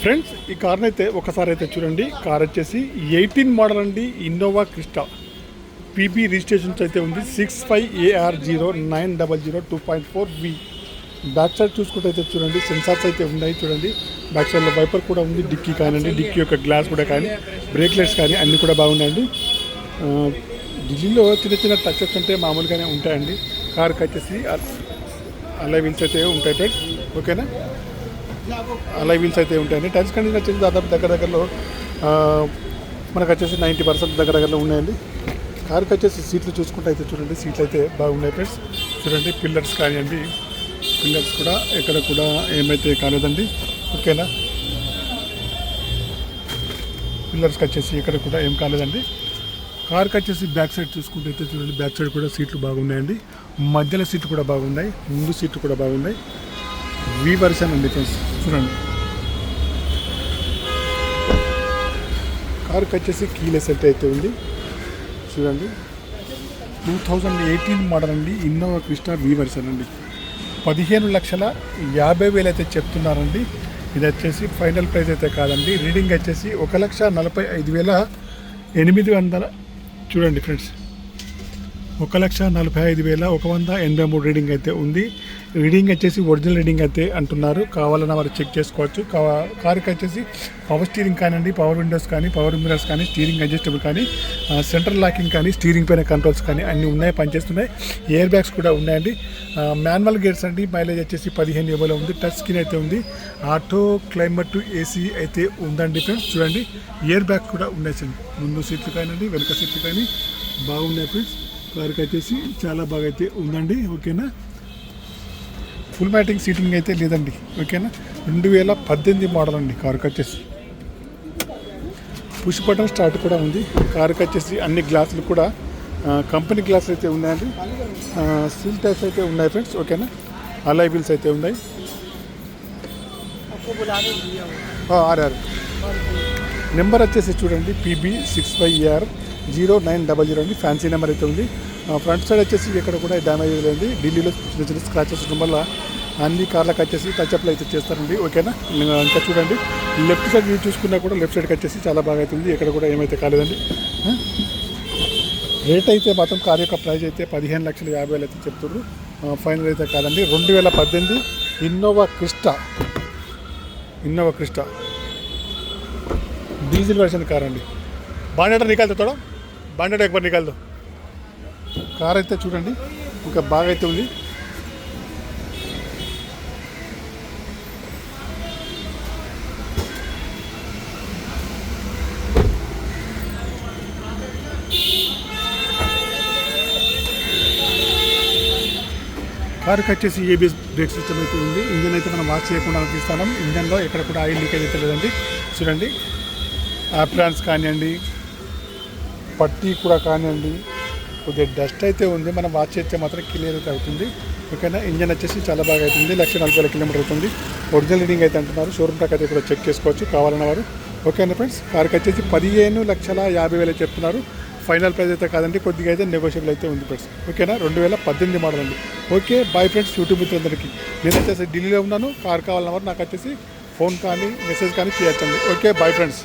Friends ఈ కార్ని అయితే ఒకసారి అయితే చూడండి. కార్ వచ్చేసి 18 మోడల్ అండి. ఇన్నోవా క్రిస్టా పీబీ రిజిస్ట్రేషన్స్ అయితే ఉంది. 65AR0900 2.4V. బ్యాక్ సైడ్ చూసుకుంటే అయితే చూడండి సెన్సార్స్ అయితే ఉన్నాయి. చూడండి బ్యాక్ సైడ్లో వైపర్ కూడా ఉంది. డిక్కీ కానివ్వండి, డిక్కీ యొక్క గ్లాస్ కూడా కానీ, బ్రేక్ లైట్స్ కానీ అన్నీ కూడా బాగున్నాయండి. ఢిల్లీలో చిన్న చిన్న టచ్అప్స్ అంటే మామూలుగానే ఉంటాయండి. కార్కి వచ్చేసి అలా వీల్స్ అయితే ఉంటాయి ఫ్రెండ్స్. ఓకేనా, అలా వీల్స్ అయితే ఉంటాయండి. టైర్స్ కండిషన్ వచ్చేసి దాదాపు దగ్గరలో మనకు వచ్చేసి 90% దగ్గరలో ఉన్నాయండి. కార్కి వచ్చేసి సీట్లు చూసుకుంటే అయితే చూడండి సీట్లు అయితే బాగున్నాయి ఫ్రెండ్స్. చూడండి పిల్లర్స్ కానివ్వండి, పిల్లర్స్ కూడా ఎక్కడ కూడా ఏమైతే కాలేదండి. ఓకేనా, పిల్లర్స్కి వచ్చేసి ఎక్కడ కూడా ఏం కాలేదండి. కార్కి వచ్చేసి బ్యాక్ సైడ్ చూసుకుంటే అయితే చూడండి బ్యాక్ సైడ్ కూడా సీట్లు బాగున్నాయండి. మధ్యలో సీట్లు కూడా బాగున్నాయి, ముందు సీట్లు కూడా బాగున్నాయి. వి వర్షన్ అండి ఫ్రెండ్స్. చూడండి కార్కి వచ్చేసి కీలెస్ సెట్ అయితే ఉంది. చూడండి 2018 మోడల్ అండి. ఇన్నోవా క్రిస్టా వి వర్షన్ అండి. 15,50,000 అయితే చెప్తున్నారండి. ఇది వచ్చేసి ఫైనల్ ప్రైస్ అయితే కాదండి. రీడింగ్ వచ్చేసి 1,45,800. చూడండి ఫ్రెండ్స్, 1,45,183 రీడింగ్ అయితే ఉంది. రీడింగ్ వచ్చేసి ఒరిజినల్ రీడింగ్ అయితే అంటున్నారు. కావాలన్నా వారు చెక్ చేసుకోవచ్చు. కార్కి వచ్చేసి పవర్ స్టీరింగ్ కానివ్వండి, పవర్ విండోస్ కానీ, పవర్ మిరర్స్ కానీ, స్టీరింగ్ అడ్జస్టబుల్ కానీ, సెంట్రల్ లాకింగ్ కానీ, స్టీరింగ్ పైన కంట్రోల్స్ కానీ అన్నీ ఉన్నాయి, పనిచేస్తున్నాయి. ఎయిర్ బ్యాగ్స్ కూడా ఉన్నాయండి. మాన్యువల్ గేర్స్ అండి. మైలేజ్ వచ్చేసి 15 ఇవ్వలో ఉంది. టచ్ స్క్రీన్ అయితే ఉంది. ఆటో క్లైమేట్ ఏసీ అయితే ఉందండి ఫ్రెండ్స్. చూడండి ఎయిర్ బ్యాగ్ కూడా ఉన్నాయి. ముందు సీట్లు కానివ్వండి, వెనక సీట్లు కానీ బాగున్నాయి ఫ్రెండ్స్. కార్కి వచ్చేసి చాలా బాగా అయితే ఉందండి. ఓకేనా, ఫుల్ మ్యాటింగ్ సీటింగ్ అయితే లేదండి. ఓకేనా, 2018 మోడల్ అండి. కార్కి వచ్చేసి పుష్ బటన్ స్టార్ట్ కూడా ఉంది. కార్కి వచ్చేసి అన్ని గ్లాసులు కూడా కంపెనీ గ్లాసులు అయితే ఉన్నాయండి. సీల్ టైప్స్ అయితే ఉన్నాయి ఫ్రెండ్స్. ఓకేనా, అలాయ్ వీల్స్ అయితే ఉన్నాయి. నెంబర్ వచ్చేసి చూడండి PB 65AR0900 అండి. ఫ్యాన్సీ నెంబర్ అయితే ఉంది. ఫ్రంట్ సైడ్ వచ్చేసి ఇక్కడ కూడా డ్యామేజ్ లేదండి. ఢిల్లీలో చిన్న చిన్న స్క్రాచెస్ ఉండడం వల్ల అన్ని కార్లకు వచ్చేసి టచ్అప్లు అయితే చేస్తారండి. ఓకేనా, ఇంకా చూడండి లెఫ్ట్ సైడ్ వ్యూ చూసుకున్నా కూడా లెఫ్ట్ సైడ్కి వచ్చేసి చాలా బాగా అవుతుంది. ఎక్కడ కూడా ఏమైతే కాలేదండి. రేట్ అయితే మాత్రం కార్ యొక్క ప్రైస్ అయితే 15,50,000 అయితే చెప్తున్నారు. ఫైనల్ అయితే కాదండి. 2018 Innova Crysta diesel version car అండి. బాండేటర్ నికాల్తో తోడా, బాండేటర్ ఎక్కువ నికాల్తో. కార్ అయితే చూడండి ఇంకా బాగా అయితే ఉంది. కార్కి వచ్చేసి ABS బ్రేక్ సిస్టమ్ అయితే ఉంది. ఇంజన్ అయితే మనం వాష్ చేయకుండా తీస్తాం. ఇంజన్లో ఎక్కడ కూడా ఆయిల్ లీకేజ్ అయితే లేదండి. చూడండి యాప్రాన్స్ కానివ్వండి, పట్టీ కూడా కానివ్వండి, కొద్దిగా డస్ట్ అయితే ఉంది. మనం వాష్ చేస్తే మాత్రం క్లియర్ అయితే అవుతుంది. ఓకేనా, ఇంజన్ వచ్చేసి చాలా బాగా అవుతుంది. 1,40,000 కిలోమీటర్ అవుతుంది. ఒరిజినల్ రీడింగ్ అయితే అంటున్నారు. షోరూమ్ ట్రాక్ అయితే కూడా చెక్ చేసుకోవచ్చు కావాలన్న వారు. ఓకేనా ఫ్రెండ్స్, కార్కి వచ్చేసి 15,50,000 చెప్తున్నారు. ఫైనల్ ప్రైస్ అయితే కాదండి, కొద్దిగా అయితే నెగోషియబుల్ అయితే ఉంది ఫ్రెండ్స్. ఓకేనా, 2018 మోడల్ అండి. Okay bye friends. యూట్యూబ్ మిత్రులందరికీ నేను వచ్చేసి ఢిల్లీలో ఉన్నాను. కార్ కావాలన్న వారు నాకు వచ్చేసి ఫోన్ కానీ మెసేజ్ కానీ చేయొచ్చండి. Okay bye friends.